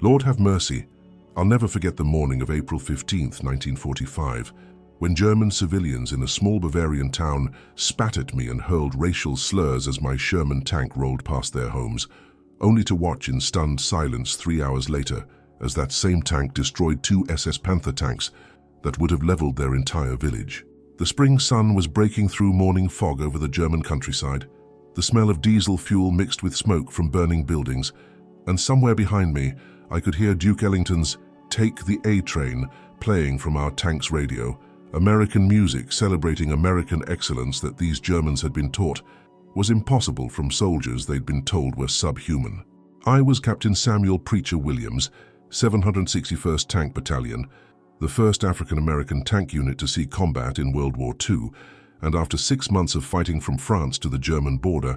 Lord have mercy. I'll never forget the morning of April 15th, 1945, when German civilians in a small Bavarian town spat at me and hurled racial slurs as my Sherman tank rolled past their homes, only to watch in stunned silence 3 hours later as that same tank destroyed 2 SS Panther tanks that would have leveled their entire village. The spring sun was breaking through morning fog over the German countryside, the smell of diesel fuel mixed with smoke from burning buildings, and somewhere behind me I could hear Duke Ellington's "Take the A Train" playing from our tank's radio, American music celebrating American excellence that these Germans had been taught was impossible from soldiers they'd been told were subhuman. I was Captain Samuel Preacher Williams, 761st Tank Battalion, the first African-American tank unit to see combat in World War II, and after 6 months of fighting from France to the German border,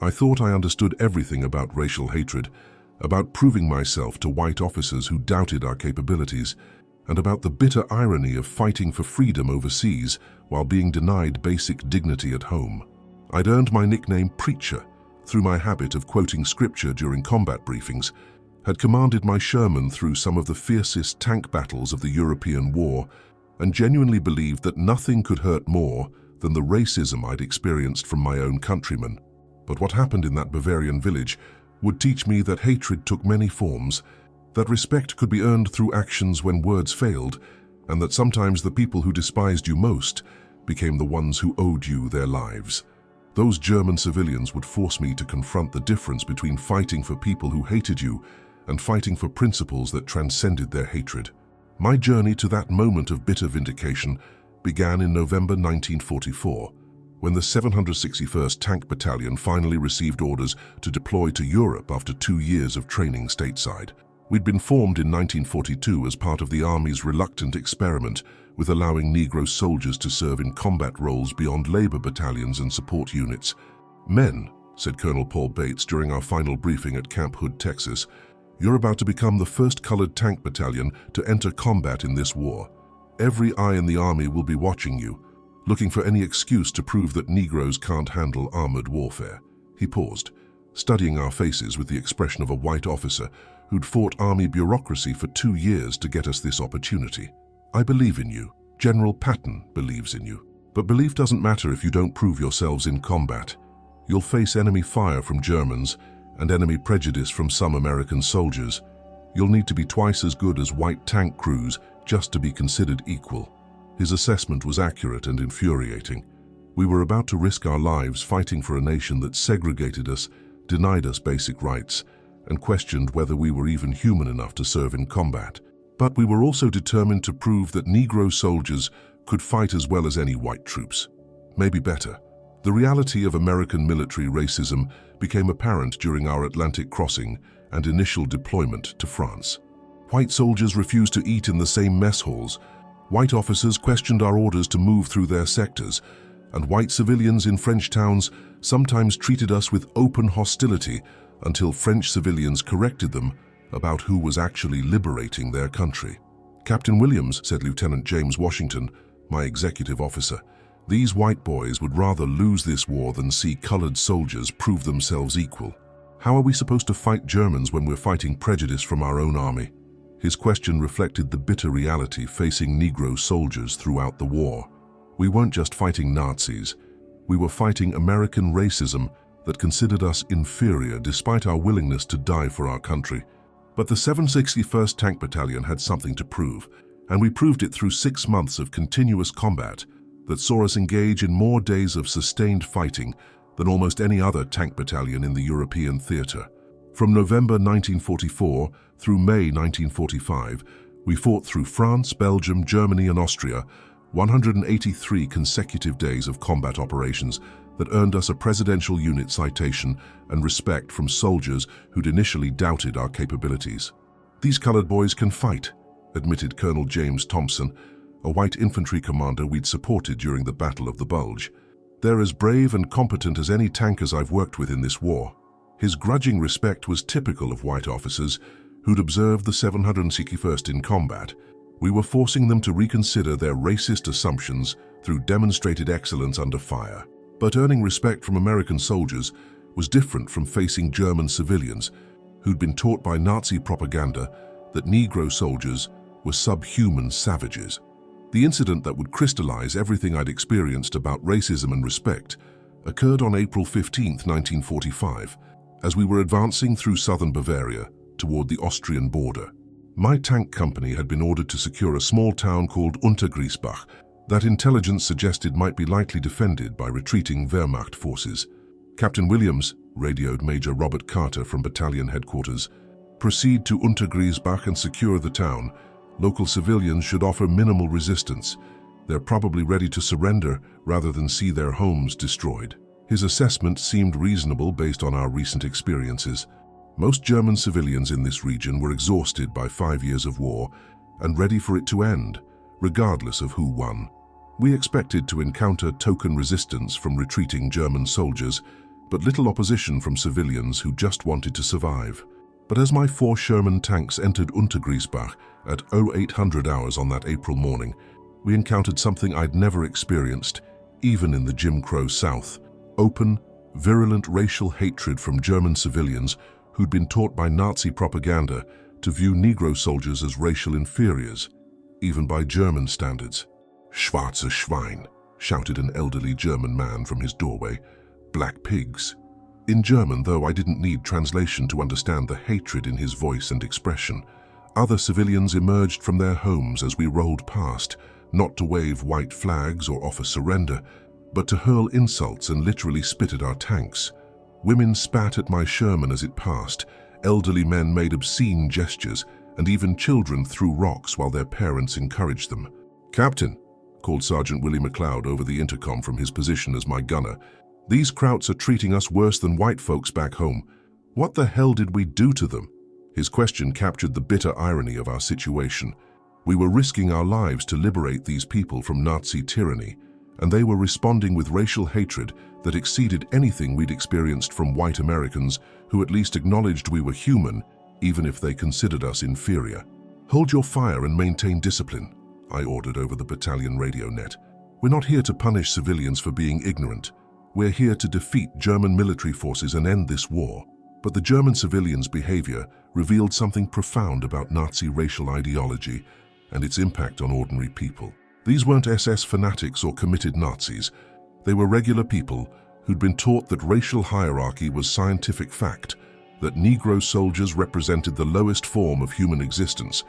I thought I understood everything about racial hatred, about proving myself to white officers who doubted our capabilities, and about the bitter irony of fighting for freedom overseas while being denied basic dignity at home. I'd earned my nickname Preacher through my habit of quoting scripture during combat briefings, had commanded my Sherman through some of the fiercest tank battles of the European war, and genuinely believed that nothing could hurt more than the racism I'd experienced from my own countrymen. But what happened in that Bavarian village would teach me that hatred took many forms, that respect could be earned through actions when words failed, and that sometimes the people who despised you most became the ones who owed you their lives. Those German civilians would force me to confront the difference between fighting for people who hated you and fighting for principles that transcended their hatred. My journey to that moment of bitter vindication began in November 1944, when the 761st Tank Battalion finally received orders to deploy to Europe after 2 years of training stateside. We'd been formed in 1942 as part of the Army's reluctant experiment with allowing Negro soldiers to serve in combat roles beyond labor battalions and support units. "Men," said Colonel Paul Bates during our final briefing at Camp Hood, Texas, "you're about to become the first colored tank battalion to enter combat in this war. Every eye in the Army will be watching you, looking for any excuse to prove that Negroes can't handle armored warfare." He paused, studying our faces with the expression of a white officer who'd fought Army bureaucracy for 2 years to get us this opportunity. "I believe in you. General Patton believes in you. But belief doesn't matter if you don't prove yourselves in combat. You'll face enemy fire from Germans and enemy prejudice from some American soldiers. You'll need to be twice as good as white tank crews just to be considered equal." His assessment was accurate and infuriating. We were about to risk our lives fighting for a nation that segregated us, denied us basic rights, and questioned whether we were even human enough to serve in combat. But we were also determined to prove that Negro soldiers could fight as well as any white troops. Maybe better. The reality of American military racism became apparent during our Atlantic crossing and initial deployment to France. White soldiers refused to eat in the same mess halls. White officers questioned our orders to move through their sectors, and white civilians in French towns sometimes treated us with open hostility until French civilians corrected them about who was actually liberating their country. "Captain Williams," said Lieutenant James Washington, my executive officer, "these white boys would rather lose this war than see colored soldiers prove themselves equal. How are we supposed to fight Germans when we're fighting prejudice from our own army?" His question reflected the bitter reality facing Negro soldiers throughout the war. We weren't just fighting Nazis. We were fighting American racism that considered us inferior despite our willingness to die for our country. But the 761st Tank Battalion had something to prove, and we proved it through 6 months of continuous combat that saw us engage in more days of sustained fighting than almost any other tank battalion in the European theater. From November 1944 through May 1945, we fought through France, Belgium, Germany, and Austria, 183 consecutive days of combat operations that earned us a Presidential Unit citation and respect from soldiers who'd initially doubted our capabilities. "These colored boys can fight," admitted Colonel James Thompson, a white infantry commander we'd supported during the Battle of the Bulge. "They're as brave and competent as any tankers I've worked with in this war." His grudging respect was typical of white officers who'd observed the 761st in combat. We were forcing them to reconsider their racist assumptions through demonstrated excellence under fire. But earning respect from American soldiers was different from facing German civilians. who'd been taught by Nazi propaganda that Negro soldiers were subhuman savages. The incident that would crystallize everything I'd experienced about racism and respect occurred on April 15, 1945, as we were advancing through southern Bavaria toward the Austrian border. My tank company had been ordered to secure a small town called Untergriesbach that intelligence suggested might be lightly defended by retreating Wehrmacht forces. Captain Williams radioed Major Robert Carter from battalion headquarters. "Proceed to Untergriesbach and secure the town. Local civilians should offer minimal resistance. They're probably ready to surrender rather than see their homes destroyed." His assessment seemed reasonable based on our recent experiences. Most German civilians in this region were exhausted by 5 years of war and ready for it to end, regardless of who won. We expected to encounter token resistance from retreating German soldiers, but little opposition from civilians who just wanted to survive. But as my 4 Sherman tanks entered Untergriesbach at 0800 hours on that April morning, we encountered something I'd never experienced, even in the Jim Crow South: open, virulent racial hatred from German civilians who'd been taught by Nazi propaganda to view Negro soldiers as racial inferiors, even by German standards. "Schwarze Schwein," shouted an elderly German man from his doorway. "Black pigs." In German, though I didn't need translation to understand the hatred in his voice and expression. Other civilians emerged from their homes as we rolled past, not to wave white flags or offer surrender, but to hurl insults and literally spit at our tanks. Women spat at my Sherman as it passed, elderly men made obscene gestures, and even children threw rocks while their parents encouraged them. "Captain," called Sergeant Willie McLeod over the intercom from his position as my gunner, "these Krauts are treating us worse than white folks back home. What the hell did we do to them?" His question captured the bitter irony of our situation. We were risking our lives to liberate these people from Nazi tyranny, and they were responding with racial hatred that exceeded anything we'd experienced from white Americans who at least acknowledged we were human, even if they considered us inferior. "Hold your fire and maintain discipline," I ordered over the battalion radio net. "We're not here to punish civilians for being ignorant. We're here to defeat German military forces and end this war." But the German civilians' behavior revealed something profound about Nazi racial ideology and its impact on ordinary people. These weren't SS fanatics or committed Nazis. They were regular people who'd been taught that racial hierarchy was scientific fact, that Negro soldiers represented the lowest form of human existence,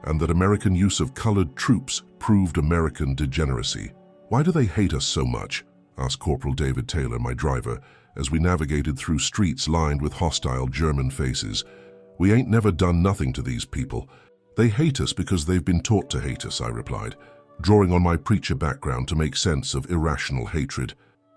and that American use of colored troops proved American degeneracy. "Why do they hate us so much?" asked Corporal David Taylor, my driver, as we navigated through streets lined with hostile German faces. "We ain't never done nothing to these people. They hate us because they've been taught to hate us," I replied, drawing on my preacher background to make sense of irrational hatred.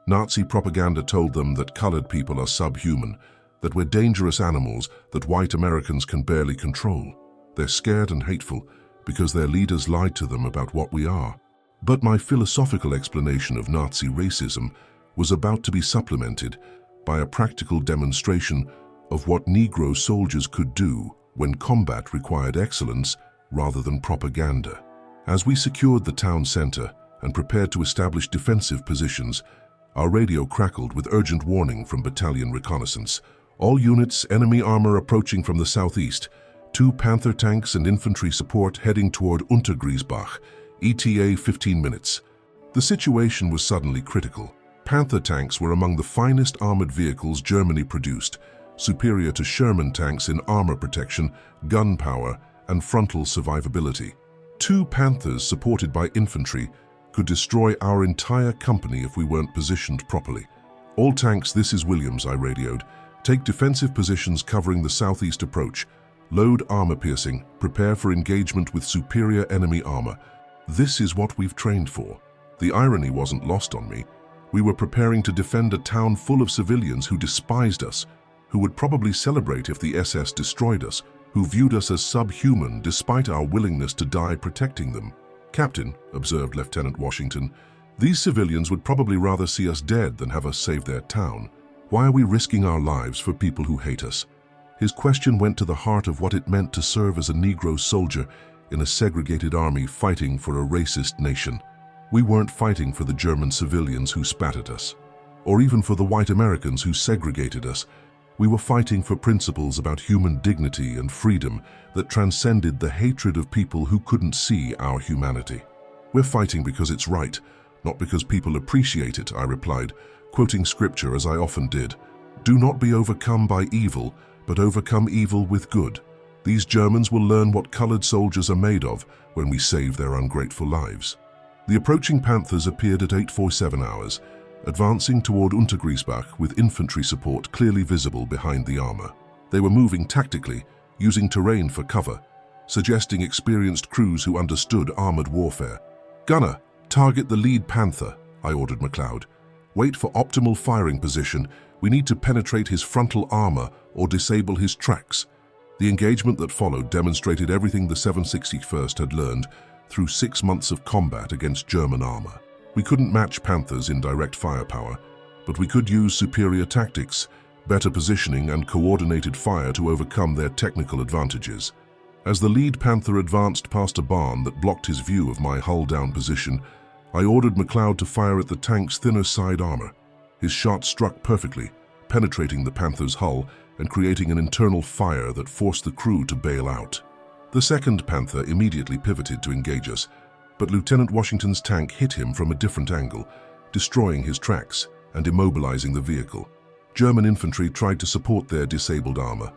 Nazi propaganda told them that colored people are subhuman, that we're dangerous animals that white Americans can barely control. They're scared and hateful because their leaders lied to them about what we are. But my philosophical explanation of Nazi racism was about to be supplemented by a practical demonstration of what Negro soldiers could do when combat required excellence rather than propaganda. As we secured the town center and prepared to establish defensive positions, our radio crackled with urgent warning from battalion reconnaissance. "All units, enemy armor approaching from the southeast. 2 Panther tanks and infantry support heading toward Untergriesbach. ETA 15 minutes. The situation was suddenly critical. Panther tanks were among the finest armored vehicles Germany produced, superior to Sherman tanks in armor protection, gun power, and frontal survivability. 2 Panthers supported by infantry could destroy our entire company if we weren't positioned properly. "All tanks, this is Williams," I radioed. "Take defensive positions covering the southeast approach. Load armor piercing. Prepare for engagement with superior enemy armor. This is what we've trained for." The irony wasn't lost on me. We were preparing to defend a town full of civilians who despised us, who would probably celebrate if the SS destroyed us, who viewed us as subhuman despite our willingness to die protecting them. "Captain," observed Lieutenant Washington, "these civilians would probably rather see us dead than have us save their town. Why are we risking our lives for people who hate us?" His question went to the heart of what it meant to serve as a Negro soldier in a segregated army fighting for a racist nation. We weren't fighting for the German civilians who spat at us, or even for the white Americans who segregated us. We were fighting for principles about human dignity and freedom that transcended the hatred of people who couldn't see our humanity. We're fighting because it's right, not because people appreciate it, I replied, quoting scripture as I often did. Do not be overcome by evil, but overcome evil with good. These Germans will learn what colored soldiers are made of when we save their ungrateful lives. The approaching Panthers appeared at 8:47 hours, advancing toward Untergriesbach with infantry support clearly visible behind the armor. They were moving tactically, using terrain for cover, suggesting experienced crews who understood armored warfare. Gunner, target the lead Panther, I ordered MacLeod. Wait for optimal firing position. We need to penetrate his frontal armor or disable his tracks. The engagement that followed demonstrated everything the 761st had learned through 6 months of combat against German armor. We couldn't match Panthers in direct firepower, but we could use superior tactics, better positioning and coordinated fire to overcome their technical advantages. As the lead Panther advanced past a barn that blocked his view of my hull-down position, I ordered MacLeod to fire at the tank's thinner side armor. His shot struck perfectly, penetrating the Panther's hull and creating an internal fire that forced the crew to bail out. The second Panther immediately pivoted to engage us, but Lieutenant Washington's tank hit him from a different angle, destroying his tracks and immobilizing the vehicle. German infantry tried to support their disabled armor,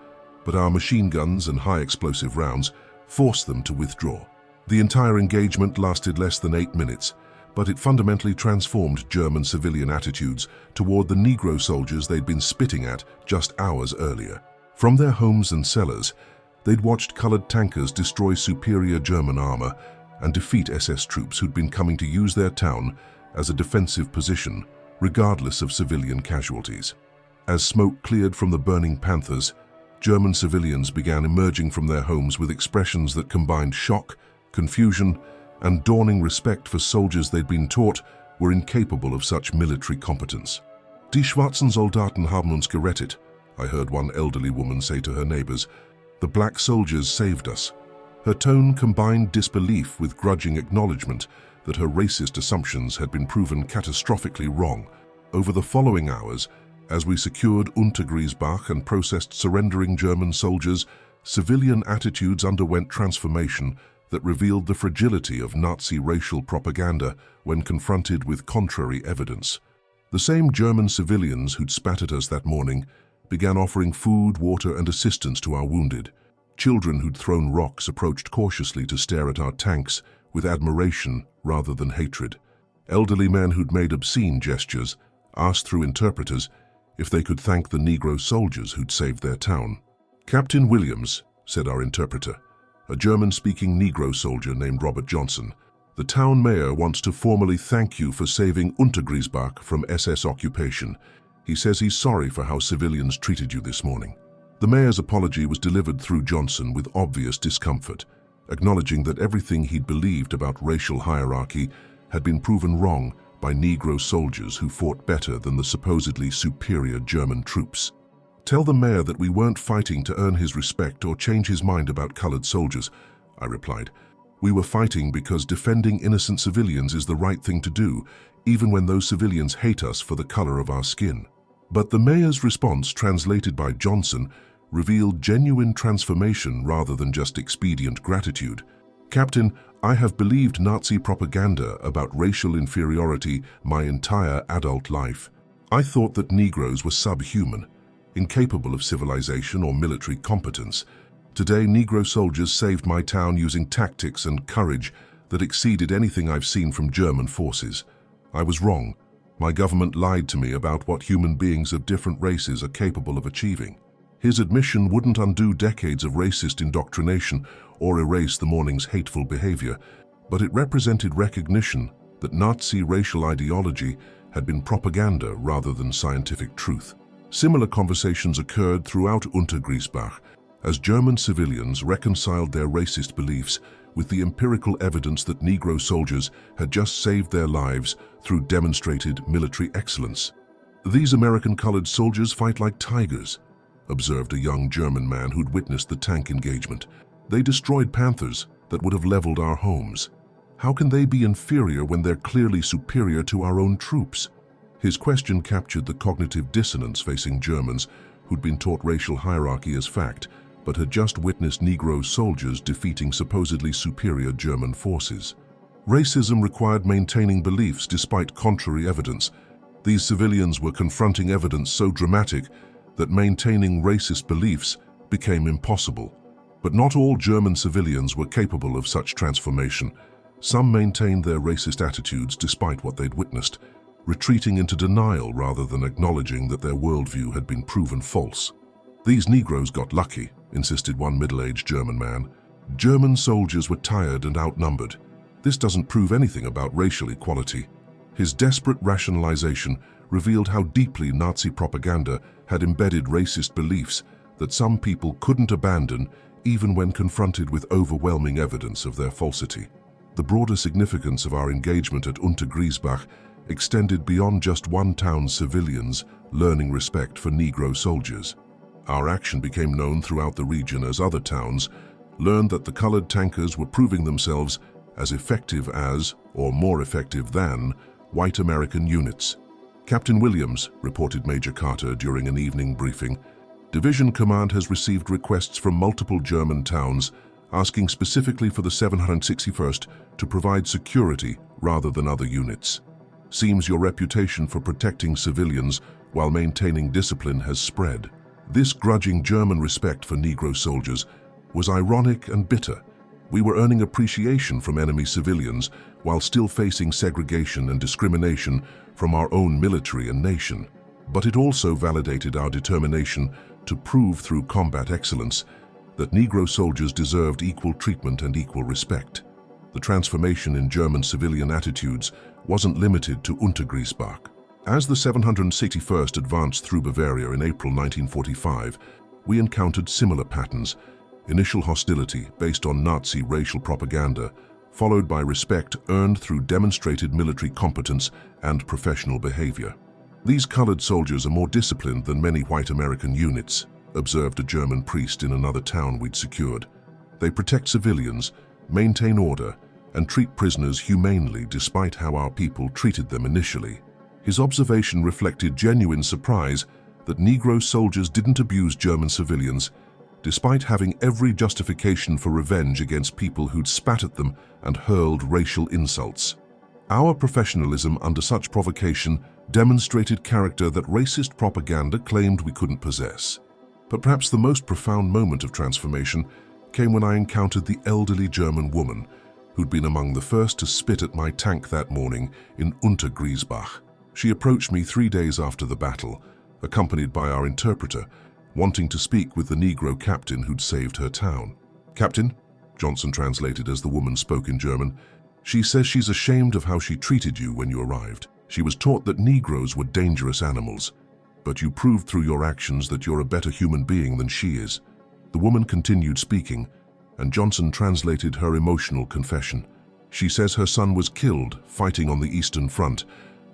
but our machine guns and high-explosive rounds forced them to withdraw. The entire engagement lasted less than 8 minutes, but it fundamentally transformed German civilian attitudes toward the Negro soldiers they'd been spitting at just hours earlier. From their homes and cellars, they'd watched colored tankers destroy superior German armor and defeat SS troops who'd been coming to use their town as a defensive position, regardless of civilian casualties. As smoke cleared from the burning Panthers, German civilians began emerging from their homes with expressions that combined shock, confusion, and dawning respect for soldiers they'd been taught were incapable of such military competence. Die schwarzen Soldaten haben uns gerettet, I heard one elderly woman say to her neighbors. The black soldiers saved us. Her tone combined disbelief with grudging acknowledgement that her racist assumptions had been proven catastrophically wrong. Over the following hours, as we secured Untergriesbach and processed surrendering German soldiers, civilian attitudes underwent transformation that revealed the fragility of Nazi racial propaganda when confronted with contrary evidence. The same German civilians who'd spat at us that morning began offering food, water, and assistance to our wounded. Children who'd thrown rocks approached cautiously to stare at our tanks with admiration rather than hatred. Elderly men who'd made obscene gestures asked through interpreters if they could thank the Negro soldiers who'd saved their town. Captain Williams, said our interpreter, a German-speaking Negro soldier named Robert Johnson, the town mayor wants to formally thank you for saving Untergriesbach from SS occupation. He says he's sorry for how civilians treated you this morning. The mayor's apology was delivered through Johnson with obvious discomfort, acknowledging that everything he'd believed about racial hierarchy had been proven wrong by Negro soldiers who fought better than the supposedly superior German troops. Tell the mayor that we weren't fighting to earn his respect or change his mind about colored soldiers, I replied. We were fighting because defending innocent civilians is the right thing to do, even when those civilians hate us for the color of our skin. But the mayor's response, translated by Johnson, revealed genuine transformation rather than just expedient gratitude. Captain, I have believed Nazi propaganda about racial inferiority my entire adult life. I thought that Negroes were subhuman, incapable of civilization or military competence. Today, Negro soldiers saved my town using tactics and courage that exceeded anything I've seen from German forces. I was wrong. My government lied to me about what human beings of different races are capable of achieving. His admission wouldn't undo decades of racist indoctrination or erase the morning's hateful behavior, but it represented recognition that Nazi racial ideology had been propaganda rather than scientific truth. Similar conversations occurred throughout Untergriesbach as German civilians reconciled their racist beliefs with the empirical evidence that Negro soldiers had just saved their lives through demonstrated military excellence. These American-colored soldiers fight like tigers, observed a young German man who'd witnessed the tank engagement. They destroyed Panthers that would have leveled our homes. How can they be inferior when they're clearly superior to our own troops? His question captured the cognitive dissonance facing Germans who'd been taught racial hierarchy as fact, but had just witnessed Negro soldiers defeating supposedly superior German forces. Racism required maintaining beliefs despite contrary evidence. These civilians were confronting evidence so dramatic that maintaining racist beliefs became impossible. But not all German civilians were capable of such transformation. Some maintained their racist attitudes despite what they'd witnessed, retreating into denial rather than acknowledging that their worldview had been proven false. "These Negroes got lucky," insisted one middle-aged German man. "German soldiers were tired and outnumbered. This doesn't prove anything about racial equality." His desperate rationalization revealed how deeply Nazi propaganda had embedded racist beliefs that some people couldn't abandon even when confronted with overwhelming evidence of their falsity. The broader significance of our engagement at Untergriesbach extended beyond just one town's civilians learning respect for Negro soldiers. Our action became known throughout the region as other towns learned that the colored tankers were proving themselves as effective as, or more effective than, white American units. "Captain Williams," reported Major Carter during an evening briefing, "Division Command has received requests from multiple German towns asking specifically for the 761st to provide security rather than other units. Seems your reputation for protecting civilians while maintaining discipline has spread." This grudging German respect for Negro soldiers was ironic and bitter. We were earning appreciation from enemy civilians while still facing segregation and discrimination from our own military and nation. But it also validated our determination to prove through combat excellence that Negro soldiers deserved equal treatment and equal respect. The transformation in German civilian attitudes wasn't limited to Untergriesbach. As the 761st advanced through Bavaria in April 1945, we encountered similar patterns: initial hostility based on Nazi racial propaganda, followed by respect earned through demonstrated military competence and professional behavior. "These colored soldiers are more disciplined than many white American units," observed a German priest in another town we'd secured. "They protect civilians, maintain order, and treat prisoners humanely despite how our people treated them initially." His observation reflected genuine surprise that Negro soldiers didn't abuse German civilians, despite having every justification for revenge against people who'd spat at them and hurled racial insults. Our professionalism under such provocation demonstrated character that racist propaganda claimed we couldn't possess. But perhaps the most profound moment of transformation came when I encountered the elderly German woman who'd been among the first to spit at my tank that morning in Untergriesbach. She approached me 3 days after the battle, accompanied by our interpreter, wanting to speak with the Negro captain who'd saved her town. "Captain," Johnson translated as the woman spoke in German, "she says she's ashamed of how she treated you when you arrived. She was taught that Negroes were dangerous animals, but you proved through your actions that you're a better human being than she is." The woman continued speaking, and Johnson translated her emotional confession. She says her son was killed fighting on the Eastern Front,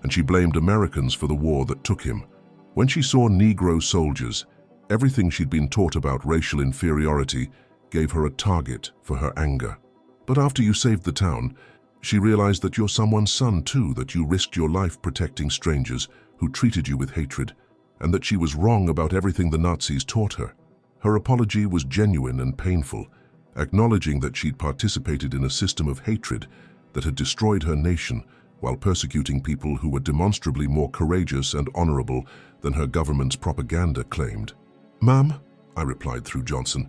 and she blamed Americans for the war that took him. When she saw Negro soldiers, everything she'd been taught about racial inferiority gave her a target for her anger. "But after you saved the town, she realized that you're someone's son too, that you risked your life protecting strangers who treated you with hatred, and that she was wrong about everything the Nazis taught her." Her apology was genuine and painful, acknowledging that she'd participated in a system of hatred that had destroyed her nation while persecuting people who were demonstrably more courageous and honorable than her government's propaganda claimed. "Ma'am," I replied through Johnson,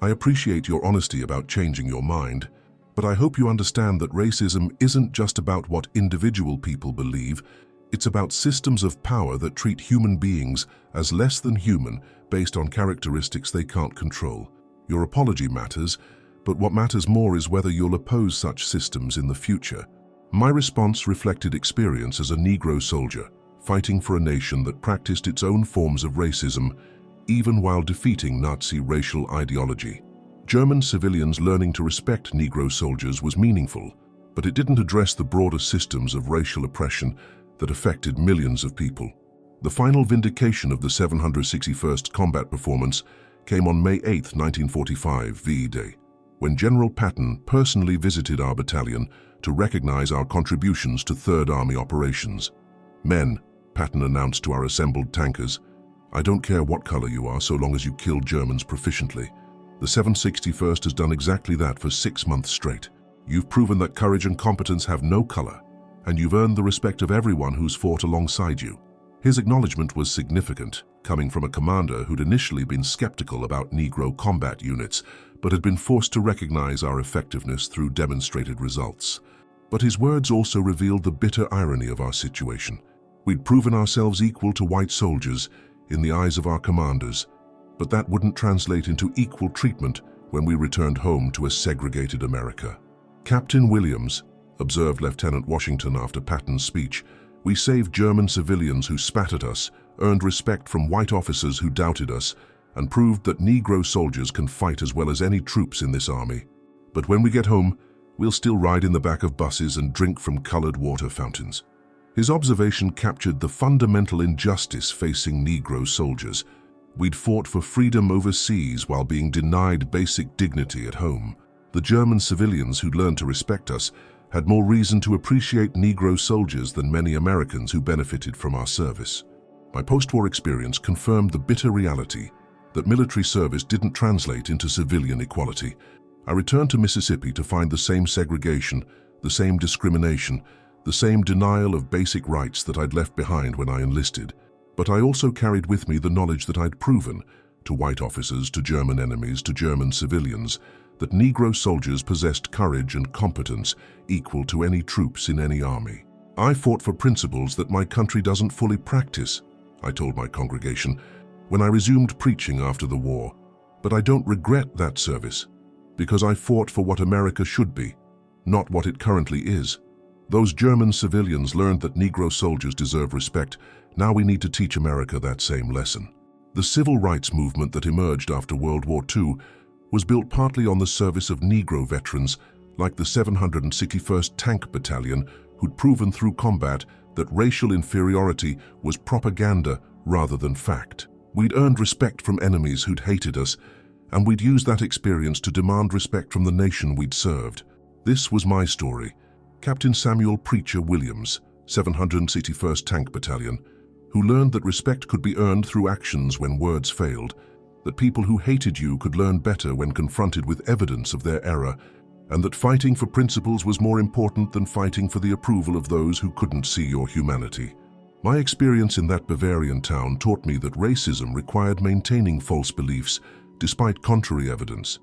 "I appreciate your honesty about changing your mind, but I hope you understand that racism isn't just about what individual people believe. It's about systems of power that treat human beings as less than human based on characteristics they can't control. Your apology matters, but what matters more is whether you'll oppose such systems in the future." My response reflected experience as a Negro soldier, fighting for a nation that practiced its own forms of racism, even while defeating Nazi racial ideology. German civilians learning to respect Negro soldiers was meaningful, but it didn't address the broader systems of racial oppression that affected millions of people. The final vindication of the 761st Combat Performance came on May 8, 1945, VE Day, when General Patton personally visited our battalion to recognize our contributions to Third Army operations. "Men," Patton announced to our assembled tankers, I don't care what color you are so long as you kill Germans proficiently. The 761st has done exactly that for 6 months straight. You've proven that courage and competence have no color, and you've earned the respect of everyone who's fought alongside you. His acknowledgement was significant, coming from a commander who'd initially been skeptical about Negro combat units, but had been forced to recognize our effectiveness through demonstrated results. But his words also revealed the bitter irony of our situation. We'd proven ourselves equal to white soldiers in the eyes of our commanders, but that wouldn't translate into equal treatment when we returned home to a segregated America. "Captain Williams," observed Lieutenant Washington after Patton's speech, "we saved German civilians who spat at us, earned respect from white officers who doubted us, and proved that Negro soldiers can fight as well as any troops in this army. But when we get home, we'll still ride in the back of buses and drink from colored water fountains." His observation captured the fundamental injustice facing Negro soldiers. We'd fought for freedom overseas while being denied basic dignity at home. The German civilians who'd learned to respect us had more reason to appreciate Negro soldiers than many Americans who benefited from our service. My post-war experience confirmed the bitter reality that military service didn't translate into civilian equality. I returned to Mississippi to find the same segregation, the same discrimination, the same denial of basic rights that I'd left behind when I enlisted. But I also carried with me the knowledge that I'd proven, to white officers, to German enemies, to German civilians, that Negro soldiers possessed courage and competence equal to any troops in any army. "I fought for principles that my country doesn't fully practice," I told my congregation when I resumed preaching after the war. "But I don't regret that service, because I fought for what America should be, not what it currently is." Those German civilians learned that Negro soldiers deserve respect. Now we need to teach America that same lesson. The civil rights movement that emerged after World War II was built partly on the service of Negro veterans like the 761st Tank Battalion, who'd proven through combat that racial inferiority was propaganda rather than fact. We'd earned respect from enemies who'd hated us, and we'd used that experience to demand respect from the nation we'd served. This was my story. Captain Samuel Preacher Williams, 761st Tank Battalion, who learned that respect could be earned through actions when words failed, that people who hated you could learn better when confronted with evidence of their error, and that fighting for principles was more important than fighting for the approval of those who couldn't see your humanity. My experience in that Bavarian town taught me that racism required maintaining false beliefs despite contrary evidence,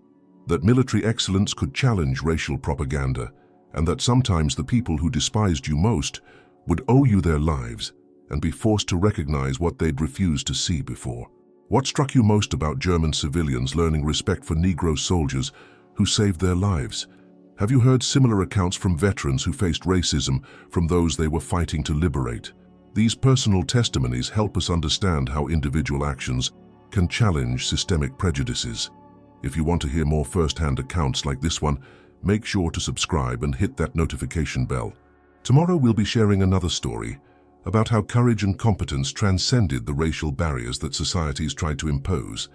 that military excellence could challenge racial propaganda, and that sometimes the people who despised you most would owe you their lives and be forced to recognize what they'd refused to see before. What struck you most about German civilians learning respect for Negro soldiers who saved their lives? Have you heard similar accounts from veterans who faced racism from those they were fighting to liberate? These personal testimonies help us understand how individual actions can challenge systemic prejudices. If you want to hear more first-hand accounts like this one, make sure to subscribe and hit that notification bell. Tomorrow we'll be sharing another story about how courage and competence transcended the racial barriers that societies tried to impose.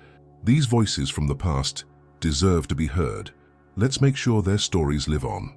These voices from the past deserve to be heard. Let's make sure their stories live on.